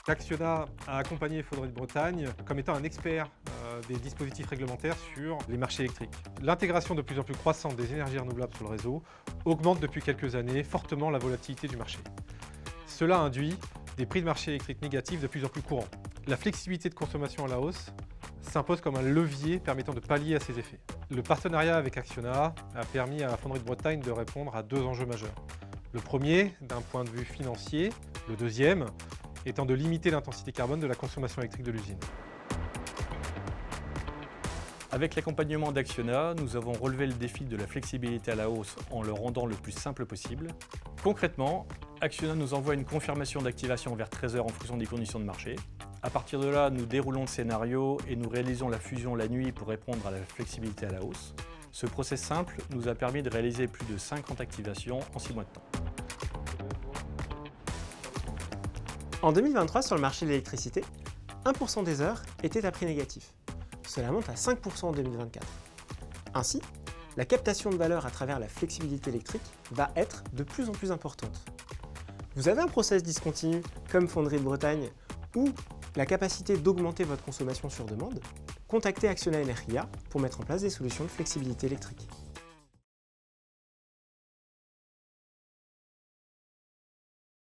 Acciona a accompagné Fonderie de Bretagne comme étant un expert des dispositifs réglementaires sur les marchés électriques. L'intégration de plus en plus croissante des énergies renouvelables sur le réseau augmente depuis quelques années fortement la volatilité du marché. Cela induit des prix de marché électriques négatifs de plus en plus courants. La flexibilité de consommation à la hausse s'impose comme un levier permettant de pallier à ces effets. Le partenariat avec Acciona a permis à la Fonderie de Bretagne de répondre à deux enjeux majeurs. Le premier, d'un point de vue financier, le deuxième, étant de limiter l'intensité carbone de la consommation électrique de l'usine. Avec l'accompagnement d'Acciona, nous avons relevé le défi de la flexibilité à la hausse en le rendant le plus simple possible. Concrètement, Acciona nous envoie une confirmation d'activation vers 13 h en fonction des conditions de marché. À partir de là, nous déroulons le scénario et nous réalisons la fusion la nuit pour répondre à la flexibilité à la hausse. Ce process simple nous a permis de réaliser plus de 50 activations en 6 mois de temps. En 2023, sur le marché de l'électricité, 1% des heures étaient à prix négatif. Cela monte à 5% en 2024. Ainsi, la captation de valeur à travers la flexibilité électrique va être de plus en plus importante. Vous avez un process discontinu comme Fonderie de Bretagne ou la capacité d'augmenter votre consommation sur demande? Contactez Acciona Energia pour mettre en place des solutions de flexibilité électrique.